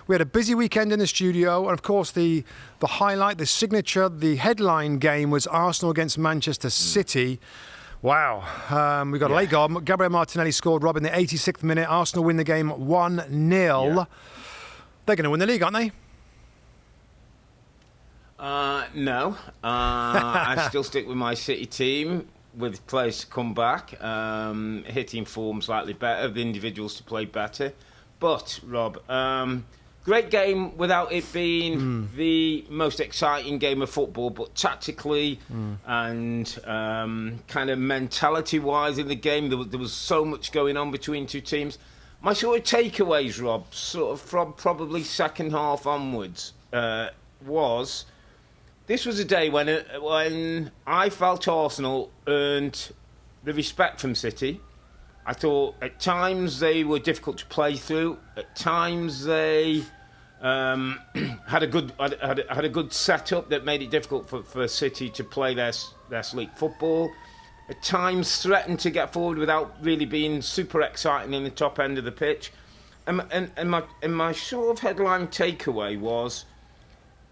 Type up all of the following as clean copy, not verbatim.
We had a busy weekend in the studio, and of course the highlight, the signature, the headline game was Arsenal against Manchester City. Wow. We got a late goal. Gabriel Martinelli scored, Rob, in the 86th minute. Arsenal win the game 1-0. Yeah. They're going to win the league, aren't they? No. I still stick with my City team, with players to come back, hitting form slightly better, the individuals to play better. But, Rob, great game without it being the most exciting game of football, but tactically and kind of mentality-wise in the game, there was so much going on between two teams. My sort of takeaways, Rob, sort of from probably second half onwards, was... This was a day when I felt Arsenal earned the respect from City. I thought at times they were difficult to play through. At times they had a good setup that made it difficult for City to play their sleek football. At times threatened to get forward without really being super exciting in the top end of the pitch. And my sort of headline takeaway was,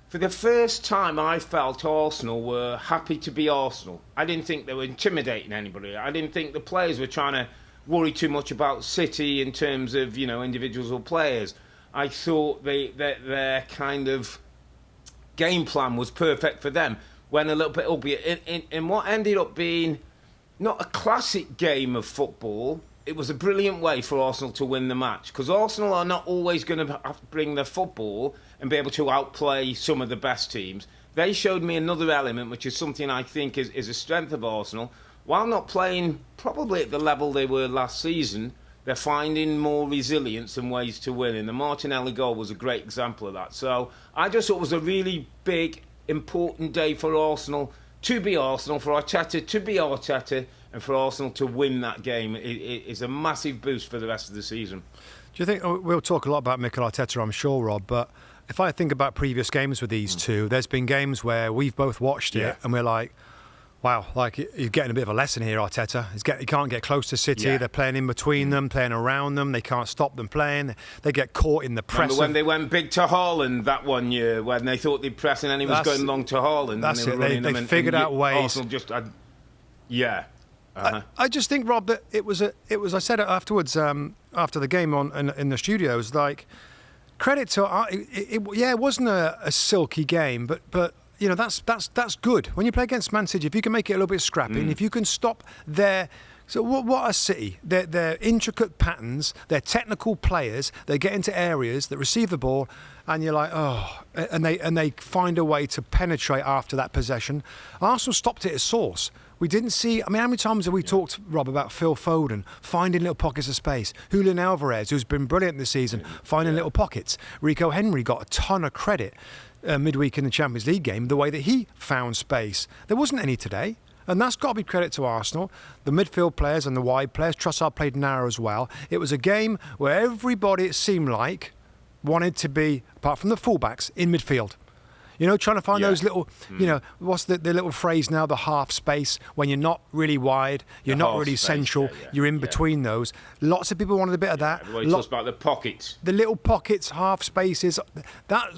for the first time, I felt Arsenal were happy to be Arsenal. I didn't think they were intimidating anybody. I didn't think the players were trying to worry too much about City in terms of, individuals or players. I thought their kind of game plan was perfect for them. Went a little bit, albeit in what ended up being not a classic game of football. It was a brilliant way for Arsenal to win the match, because Arsenal are not always going to have to bring their football and be able to outplay some of the best teams. They showed me another element, which is something I think is a strength of Arsenal. While not playing probably at the level they were last season, they're finding more resilience and ways to win, and the Martinelli goal was a great example of that. So I just thought it was a really big, important day for Arsenal to be Arsenal, for Arteta to be Arteta, and for Arsenal to win that game. It is a massive boost for the rest of the season. Do you think, we'll talk a lot about Mikel Arteta, I'm sure, Rob, but if I think about previous games with these two, there's been games where we've both watched it and we're like, wow, like you're getting a bit of a lesson here, Arteta. He can't get close to City. Yeah. They're playing in between them, playing around them. They can't stop them playing. They get caught in the press. Remember when they went big to Haaland that one year, when they thought they'd press and then he was going long to Haaland? That's and it. They figured out ways. Arsenal just had... Yeah. Uh-huh. I just think, Rob, that it was. I said it afterwards, after the game in the studio. It was like, credit to it wasn't a silky game, but that's good when you play against Man City. If you can make it a little bit scrappy, and if you can stop their. So what are City? Their intricate patterns, their technical players. They get into areas that receive the ball, and you're like, oh, and they find a way to penetrate after that possession. Arsenal stopped it at source. We didn't see... I mean, how many times have we talked, Rob, about Phil Foden finding little pockets of space? Julian Alvarez, who's been brilliant this season, finding little pockets. Rico Henry got a ton of credit midweek in the Champions League game, the way that he found space. There wasn't any today. And that's got to be credit to Arsenal. The midfield players and the wide players. Trossard played narrow as well. It was a game where everybody, it seemed like, wanted to be, apart from the fullbacks, in midfield. Trying to find those little, what's the little phrase now, the half space, when you're not really wide, you're not really central, you're in between those. Lots of people wanted a bit of that. Everybody talks about the pockets. The little pockets, half spaces.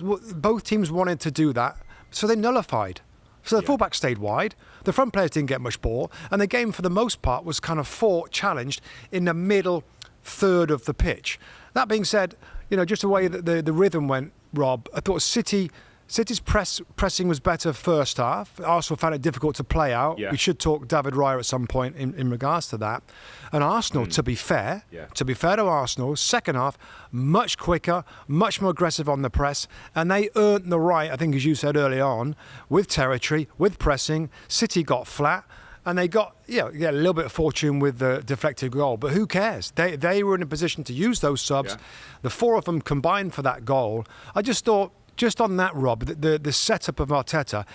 Both teams wanted to do that, so they nullified. So the fullback stayed wide, the front players didn't get much ball, and the game for the most part was kind of fought, challenged in the middle third of the pitch. That being said, just the way that the rhythm went, Rob, I thought City's pressing was better first half. Arsenal found it difficult to play out. Yeah. We should talk David Raya at some point in regards to that. And Arsenal, to be fair to Arsenal, second half, much quicker, much more aggressive on the press. And they earned the right, I think as you said early on, with territory, with pressing. City got flat. And they got a little bit of fortune with the deflected goal. But who cares? They were in a position to use those subs. Yeah. The four of them combined for that goal. I just thought... Just on that, Rob, the setup of Arteta,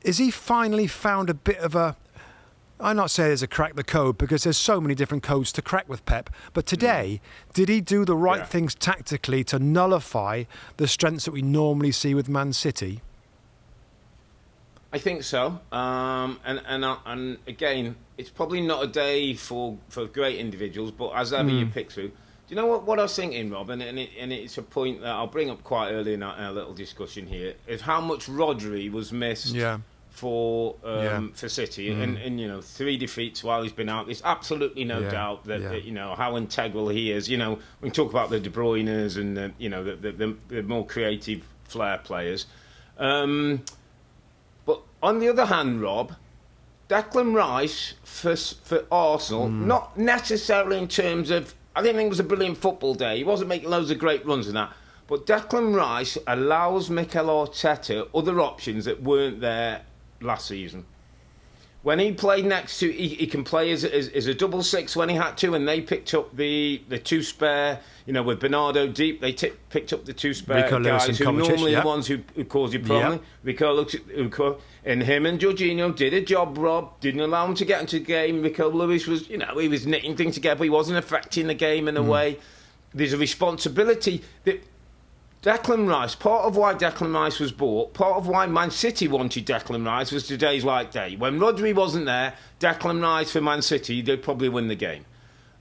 is he finally found a bit of a... I'm not saying there's a crack the code, because there's so many different codes to crack with Pep. But today, did he do the right things tactically to nullify the strengths that we normally see with Man City? I think so. And again, it's probably not a day for great individuals, but as ever you pick through, you know what I was thinking, Rob? And it's a point that I'll bring up quite early in our little discussion here, is how much Rodri was missed for City. And 3 defeats while he's been out. There's absolutely no doubt that, how integral he is. We can talk about the De Bruynes and, the more creative flair players. But on the other hand, Rob, Declan Rice for Arsenal, not necessarily in terms of, I didn't think it was a brilliant football day. He wasn't making loads of great runs and that. But Declan Rice allows Mikel Arteta other options that weren't there last season. When he played next to, he can play as a double six when he had to, and they picked up the 2 spare, with Bernardo deep, they picked up the 2 spare Rico guys who Kovacic, normally are the ones who cause you problem. And him and Jorginho did a job, Rob, didn't allow him to get into the game. Rico Lewis was, he was knitting things together, he wasn't affecting the game in a way. There's a responsibility that Declan Rice, part of why Declan Rice was bought, part of why Man City wanted Declan Rice was today's like day. When Rodri wasn't there, Declan Rice for Man City, they'd probably win the game.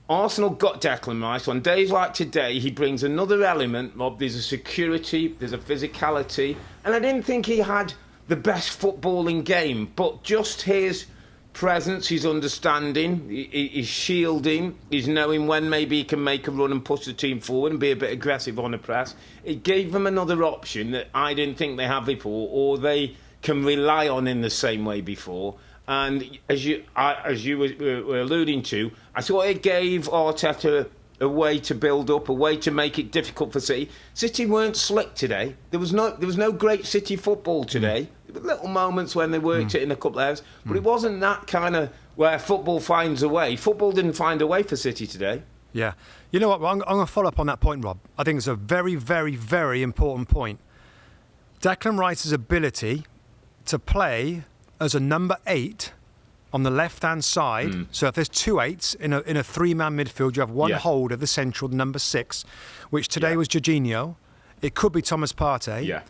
Arsenal got Declan Rice. On days like today, he brings another element, Rob. There's a security, there's a physicality. And I didn't think he had the best footballing game, but just his presence, his understanding, his shielding, his knowing when maybe he can make a run and push the team forward and be a bit aggressive on the press. It gave them another option that I didn't think they had before, or they can rely on in the same way before. And as you were alluding to, I thought it gave Arteta a way to build up, a way to make it difficult for City. City weren't slick today. There was no great City football today. There were little moments when they worked it in a couple of areas, but it wasn't that kind of where football finds a way. Football didn't find a way for City today. Yeah. You know what? I'm going to follow up on that point, Rob. I think it's a very, very, very important point. Declan Rice's ability to play as a number 8 on the left-hand side. So if there's 2 8s in a 3-man midfield, you have one holder, the central, number 6, which today was Jorginho. It could be Thomas Partey. Yeah.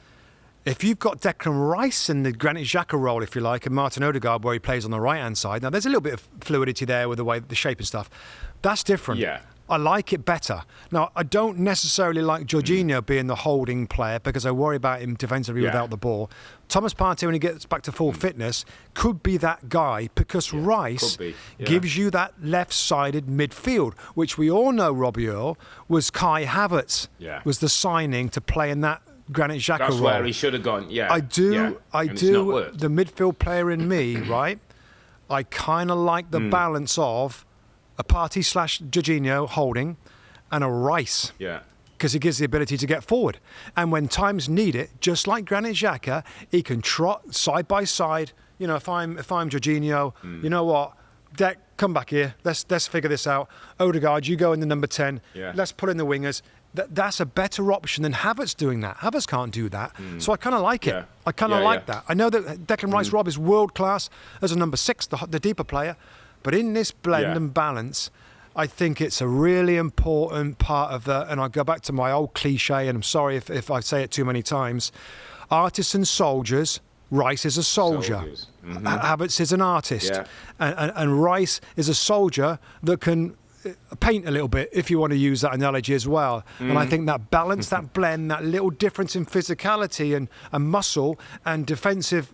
If you've got Declan Rice in the Granit Xhaka role, if you like, and Martin Odegaard where he plays on the right-hand side, now there's a little bit of fluidity there with the shape and stuff. That's different. Yeah. I like it better. Now, I don't necessarily like Jorginho being the holding player because I worry about him defensively without the ball. Thomas Partey, when he gets back to full fitness, could be that guy because Rice gives you that left-sided midfield, which we all know, Robbie Earle, was Kai Havertz, was the signing to play in that Granit Xhaka role. That's where he should have gone, I do. The midfield player in me, right? I kind of like the balance of a Partey / Jorginho holding and a Rice. Yeah. Because he gives the ability to get forward. And when times need it, just like Granit Xhaka, he can trot side by side. If I'm Jorginho, you know what? Dec, come back here. Let's figure this out. Odegaard, you go in the number 10. Yeah. Let's put in the wingers. That's a better option than Havertz doing that. Havertz can't do that. So I kind of like it. Yeah. I kind of like that. I know that Declan Rice, Rob, is world class as a number 6, the deeper player. But in this blend and balance, I think it's a really important part of and I go back to my old cliche, and I'm sorry if I say it too many times, artists and soldiers. Rice is a soldier. Havertz is an artist. And Rice is a soldier that can paint a little bit, if you want to use that analogy as well. And I think that balance, that blend, that little difference in physicality and muscle and defensive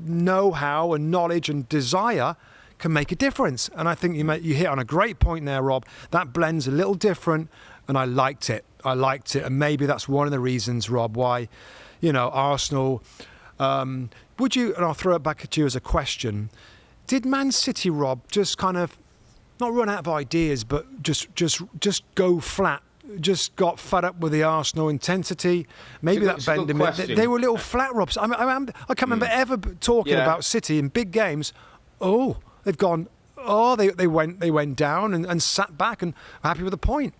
know-how and knowledge and desire can make a difference. And I think you hit on a great point there, Rob. That blend's a little different, and I liked it. And maybe that's one of the reasons, Rob, why, Arsenal, would you, and I'll throw it back at you as a question, did Man City, Rob, just kind of not run out of ideas, but just go flat? Just got fed up with the Arsenal intensity. Maybe that bend. They were little flat, Robs. I can't remember ever talking about City in big games. They've gone. They went down and sat back and happy with the point.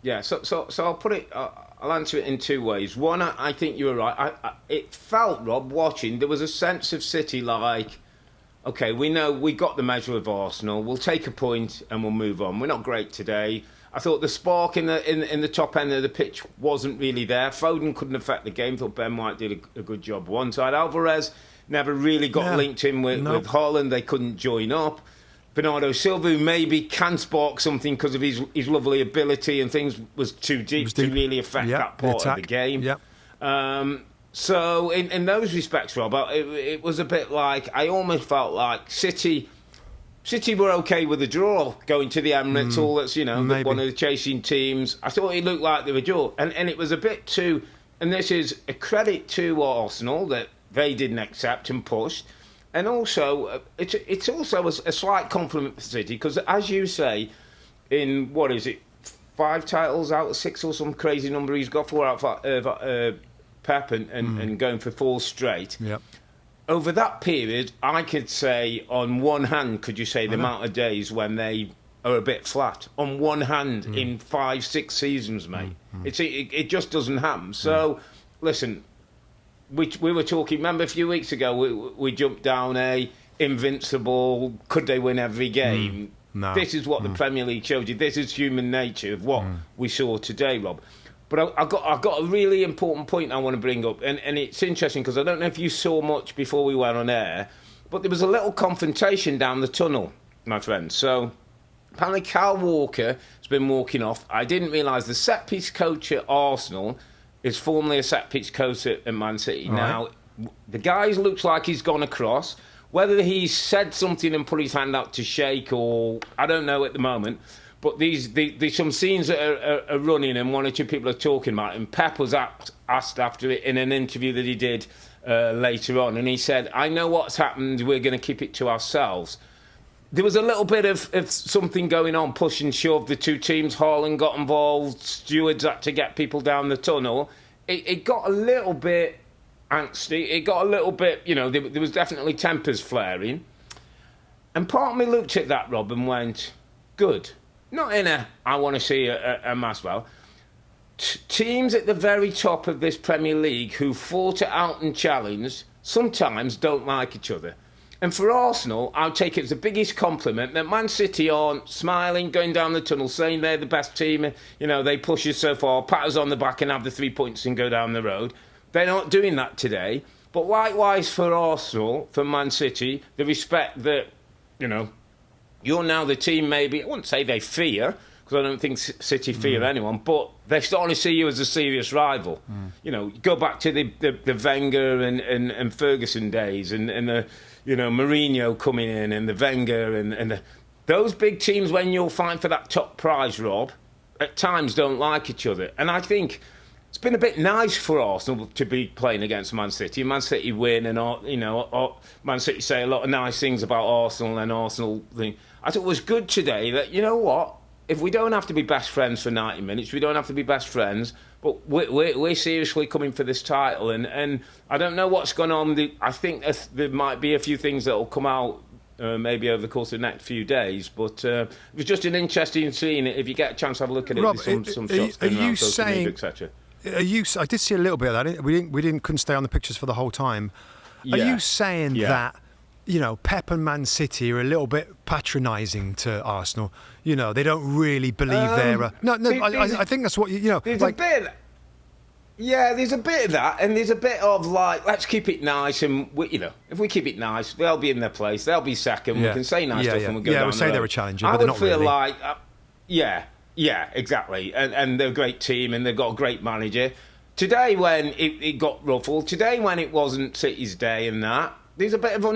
Yeah. So I'll put it. I'll answer it in 2 ways. One, I think you were right. It felt, Rob, watching, there was a sense of City like, okay, we know we got the measure of Arsenal. We'll take a point and we'll move on. We're not great today. I thought the spark in the top end of the pitch wasn't really there. Foden couldn't affect the game. Thought Ben White did a good job one side. Alvarez never really got linked in with Haaland. They couldn't join up. Bernardo Silva, who maybe can spark something because of his lovely ability and things, was too deep to really affect that part of the game. Yep. So in those respects, Rob, it was a bit like, I almost felt like City were okay with the draw going to the Emirates. All that's, one of the chasing teams. I thought it looked like they were draw, and it was a bit too. And this is a credit to Arsenal that they didn't accept and pushed. And also, it's also a slight compliment for City, because, as you say, in, 5 titles out of 6 or some crazy number he's got, 4 out of Pep and going for 4 straight. Yep. Over that period, I could say, on one hand, could you say the amount of days when they are a bit flat? On one hand, in 5-6 seasons, mate. It just doesn't happen. So, listen... We were talking, remember a few weeks ago, we jumped down invincible, could they win every game? No. This is what the Premier League showed you. This is human nature of what we saw today, Rob. But I've got a really important point I want to bring up, and it's interesting because I don't know if you saw much before we went on air, but there was a little confrontation down the tunnel, my friend. So apparently Kyle Walker has been walking off. I didn't realise the set-piece coach at Arsenal is formerly a set-piece coach at Man City. All now, the guy looks like he's gone across. Whether he's said something and put his hand out to shake, or I don't know at the moment. But there's some scenes that are running, and 1 or 2 people are talking about it. And Pep was asked after it in an interview that he did later on, and he said, "I know what's happened. We're going to keep it to ourselves." There was a little bit of something going on, push and shove. The 2 teams, Haaland got involved, stewards had to get people down the tunnel. It got a little bit angsty. It got a little bit, there was definitely tempers flaring. And part of me looked at that, Rob, and went, good. Not in I want to see a mass well. Teams at the very top of this Premier League who fought it out and challenged sometimes don't like each other. And for Arsenal, I'll take it as the biggest compliment that Man City aren't smiling, going down the tunnel, saying they're the best team. They push us so far, pat us on the back and have the 3 points and go down the road. They're not doing that today. But likewise for Arsenal, for Man City, the respect that, you're now the team maybe, I wouldn't say they fear, because I don't think City fear anyone, but they're starting to see you as a serious rival. Go back to the Wenger and Ferguson days and the... Mourinho coming in and the Wenger and those big teams, when you're fighting for that top prize, Rob, at times don't like each other. And I think it's been a bit nice for Arsenal to be playing against Man City. Man City win and, Man City say a lot of nice things about Arsenal and Arsenal. I thought it was good today that, if we don't have to be best friends for 90 minutes, we don't have to be best friends, but we're seriously coming for this title. And I don't know what's gone on. I think there might be a few things that will come out maybe over the course of the next few days. But it was just an interesting scene. If you get a chance to have a look at it, Rob, there's some shots going around social media, etc. I did see a little bit of that. We couldn't stay on the pictures for the whole time. Are you saying that Pep and Man City are a little bit patronising to Arsenal? They don't really believe they're... I think that's what There's a bit... Yeah, there's a bit of that, and there's a bit of let's keep it nice, and if we keep it nice, they'll be in their place, they'll be second, we can say nice stuff and we'll go down we'll say the they're road. a challenger, but they're not really. I would feel like... Yeah, exactly. And they're a great team and they've got a great manager. Today, when it got ruffled, today when it wasn't City's day and that, there's a bit of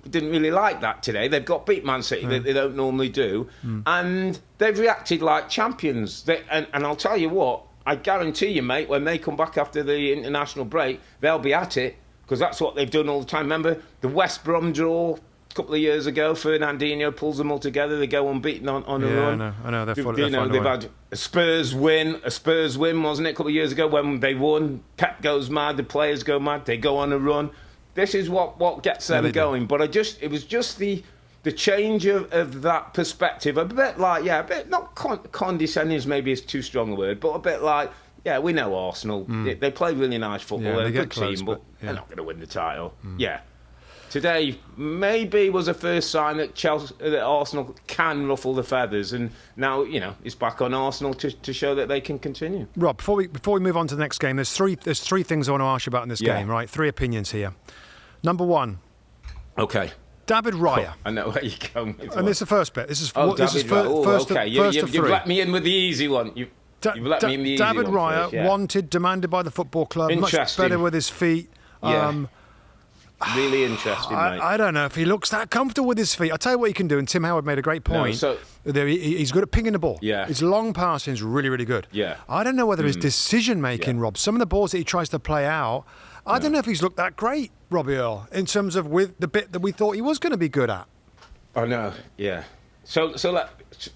didn't really like that today. They've got beat Man City that they don't normally do, and they've reacted like champions. And I'll tell you what, I guarantee you, mate, when they come back after the international break, they'll be at it, because that's what they've done all the time. Remember the West Brom draw a couple of years ago? Fernandinho pulls them all together. They go unbeaten on a run. I know. They've had a Spurs win, wasn't it, a couple of years ago when they won? Pep goes mad, the players go mad, they go on a run. This is what gets them going. But it was just the change of that perspective. A bit like, a bit not condescending is maybe is too strong a word, but a bit like, we know Arsenal. They play really nice football. They're a good team, but they're not going to win the title. Today maybe was a first sign that Arsenal can ruffle the feathers, and now it's back on Arsenal to show that they can continue. Rob, before we move on to the next game, there's three things I want to ask you about in this game, right? 3 opinions here. Number 1. Okay. David Raya. I know where you're going with. And this is the first bit. This is David Raya. First okay. of three. You've let me in with the easy one. You've let me in the easy David one Raya, first, yeah. wanted, demanded by the football club, much better with his feet. Yeah. Really interesting, mate. I don't know if he looks that comfortable with his feet. I'll tell you what he can do, and Tim Howard made a great point. No, he's good at pinging the ball. Yeah. His long passing is really, really good. Yeah. I don't know whether his decision-making, Rob, some of the balls that he tries to play out, I don't know if he's looked that great, Robbie Earle, in terms of with the bit that we thought he was going to be good at. I know, yeah. So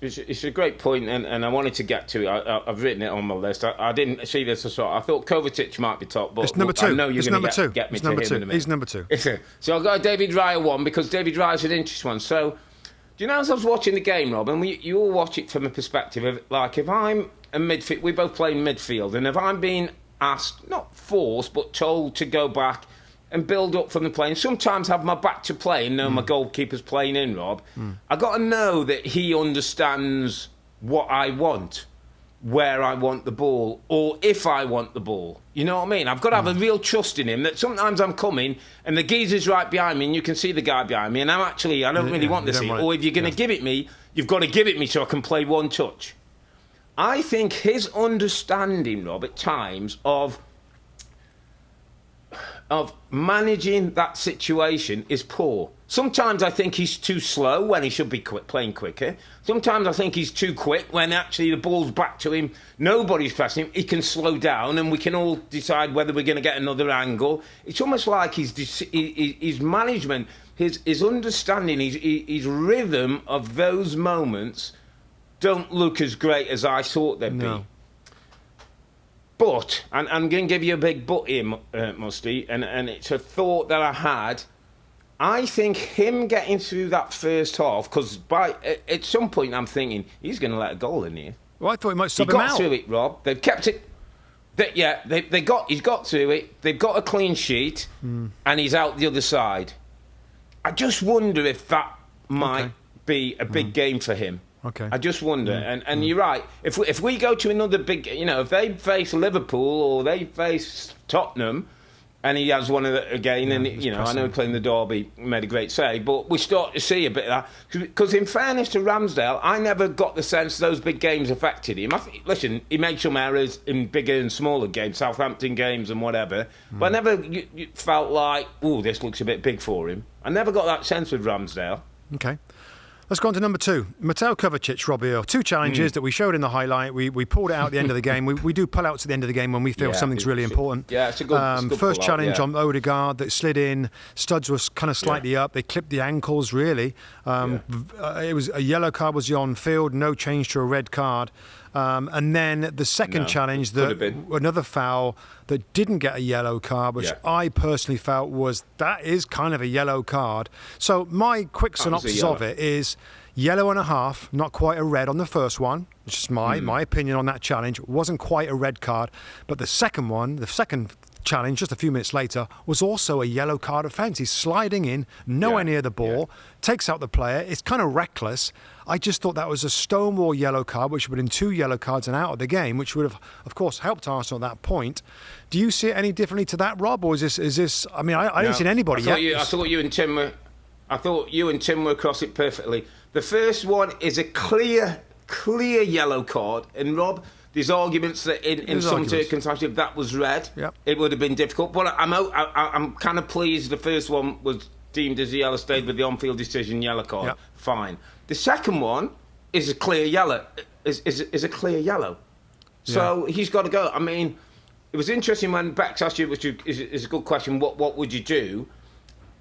it's a great point, and I wanted to get to it. I've written it on my list. I didn't see this as well. I thought Kovacic might be top, but it's number two. I know you're going to get me it's to number him two. in a minute. He's number two. So I've got a David Raya one, because David Raya's an interesting one. So, do you know, as I was watching the game, Rob, and you all watch it from a perspective of, like, if I'm a midfield, we both play midfield, and if I'm being asked, not forced, but told to go back and build up from the play, and sometimes have my back to play and know my goalkeeper's playing in, Rob, I got to know that he understands what I want, where I want the ball, or if I want the ball. You know what I mean? I've got to have a real trust in him, that sometimes I'm coming and the geezer's right behind me and you can see the guy behind me, and I don't really want to see it. Or if you're going to give it me, you've got to give it me so I can play one touch. I think his understanding, Rob, at times of managing that situation is poor. Sometimes I think he's too slow when he should be playing quicker. Sometimes I think he's too quick when actually the ball's back to him, nobody's pressing him, he can slow down and we can all decide whether we're going to get another angle. It's almost like his management, his understanding, his rhythm of those moments don't look as great as I thought they'd be. But, and I'm going to give you a big but here, Mustoe, and it's a thought that I had. I think him getting through that first half, because at some point I'm thinking, he's going to let a goal in here. Well, I thought he might sub him out. He got through it, Rob. They've kept it. He's got through it. They've got a clean sheet, and he's out the other side. I just wonder if that might be a big game for him. Okay. I just wonder, and you're right. If we go to another big, if they face Liverpool or they face Tottenham, and he has one of the, again, and I know playing the Derby made a great save, but we start to see a bit of that. Because in fairness to Ramsdale, I never got the sense those big games affected him. Listen, he made some errors in bigger and smaller games, Southampton games and whatever, but I never felt like, this looks a bit big for him. I never got that sense with Ramsdale. Okay. Let's go on to number two. Mateo Kovacic, Robbie Earle. Two challenges that we showed in the highlight. We pulled it out at the end of the game. We do pull outs at the end of the game when we feel something's really important. Yeah, it's a good first challenge on Odegaard that slid in. Studs was kind of slightly up. They clipped the ankles, really. It was a yellow card was on field, no change to a red card. And then the second challenge, another foul that didn't get a yellow card, which I personally felt that is kind of a yellow card. So my quick synopsis of it is yellow and a half, not quite a red on the first one, which is my opinion on that challenge. It wasn't quite a red card, but the second challenge, just a few minutes later, was also a yellow card offence. He's sliding in, nowhere near the ball, takes out the player. It's kind of reckless. I just thought that was a stonewall yellow card, which would have been 2 yellow cards and out of the game, which would have, of course, helped Arsenal at that point. Do you see it any differently to that, Rob, or is this? I mean, I haven't seen anybody yet. I thought you and Tim were across it perfectly. The first one is a clear yellow card, and Rob, there's arguments that in some circumstances, if that was red, it would have been difficult. But I'm kind of pleased the first one was deemed as a yellow, stayed with the on-field decision yellow card. Fine. The second one is a clear yellow. Is a clear yellow. So he's got to go. I mean, it was interesting when Bex asked you, which is a good question. What would you do?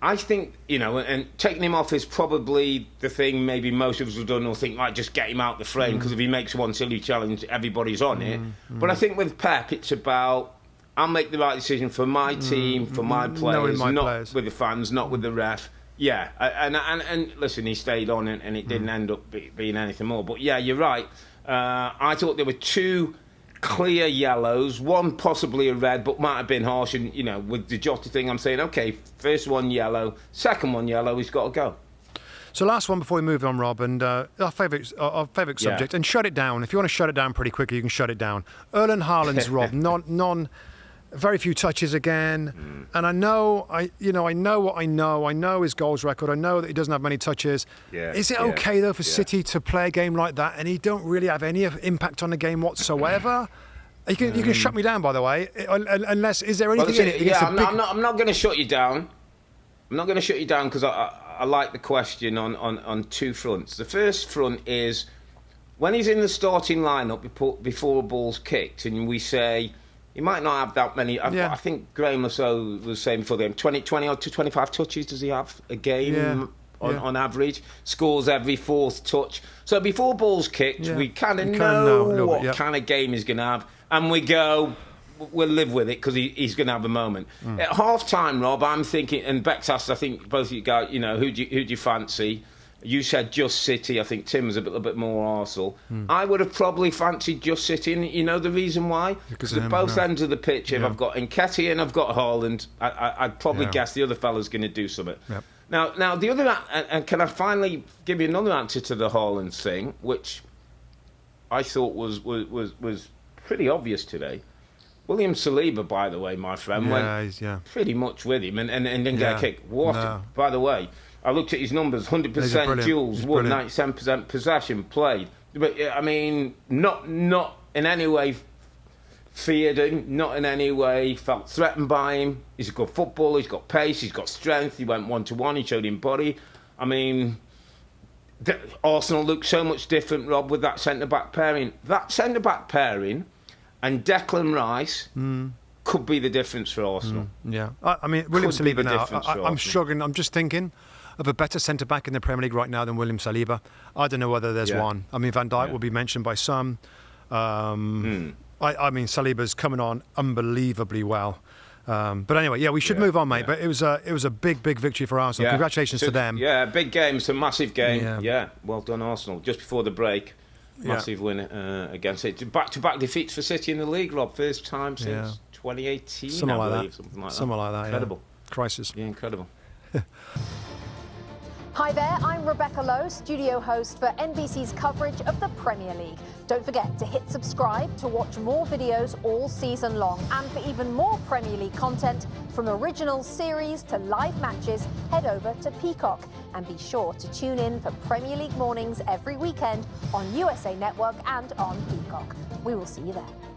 I think, and taking him off is probably the thing maybe most of us have done, or think, like, just get him out the frame, because if he makes one silly challenge, everybody's on it. But I think with Pep, it's about, I'll make the right decision for my team, for my players, not with the fans, not with the ref. Yeah, and listen, he stayed on and it didn't end up being anything more. But yeah, you're right. I thought there were 2 clear yellows, one possibly a red, but might have been harsh. And with the Jota thing, I'm saying, okay, first one yellow, second one yellow, he's got to go. So last one before we move on, Rob, and our favourite subject, and shut it down. If you want to shut it down pretty quickly, you can shut it down. Erling Haaland's, Rob, Very few touches again, and I know what I know. I know his goals record. I know that he doesn't have many touches. Yeah, Is it okay though for City to play a game like that and he don't really have any impact on the game whatsoever? You can shut me down, by the way. Unless is there anything in it? Yeah, I'm not going to shut you down. I'm not going to shut you down because I like the question on two fronts. The first front is when he's in the starting lineup before a ball's kicked, and we say. He might not have that many. I think Graham Mustoe was saying before the game, 20 odd to 25 touches does he have a game on average? Scores every fourth touch. So before ball's kicked, we kind of know what kind of game he's going to have. And we'll live with it because he's going to have a moment. At half-time, Rob, I'm thinking, and Bex asked, I think, both of you guys, who do you fancy? You said just City. I think Tim was a little bit more Arsenal. I would have probably fancied just City, and you know the reason why? Because at both ends of the pitch, if I've got Nketiah and I've got Haaland, I'd probably guess the other fella's going to do something. Yep. Now the other, and can I finally give you another answer to the Haaland thing, which I thought was pretty obvious today. William Saliba, by the way, my friend, went pretty much with him and didn't get a kick. By the way. I looked at his numbers, 100% duels, 97% possession played. But, I mean, not in any way feared him, not in any way felt threatened by him. He's a good footballer, he's got pace, he's got strength, he went one-to-one, he showed him body. I mean, Arsenal looked so much different, Rob, with that centre-back pairing. That centre-back pairing and Declan Rice... could be the difference for Arsenal. I mean, William Saliba now, I'm struggling. I'm just thinking of a better centre-back in the Premier League right now than William Saliba. I don't know whether there's one. I mean, Van Dijk will be mentioned by some. I mean, Saliba's coming on unbelievably well. But anyway, we should move on, mate. But it was a big victory for Arsenal. Congratulations to them. Yeah, big game. It's a massive game. Yeah, well done, Arsenal. Just before the break. Massive win against it. Back-to-back defeats for City in the league, Rob. First time since 2018, something I like believe. Something like that. Incredible. Crisis. Yeah, incredible. Hi there, I'm Rebecca Lowe, studio host for NBC's coverage of the Premier League. Don't forget to hit subscribe to watch more videos all season long. And for even more Premier League content, from original series to live matches, head over to Peacock. And be sure to tune in for Premier League mornings every weekend on USA Network and on Peacock. We will see you there.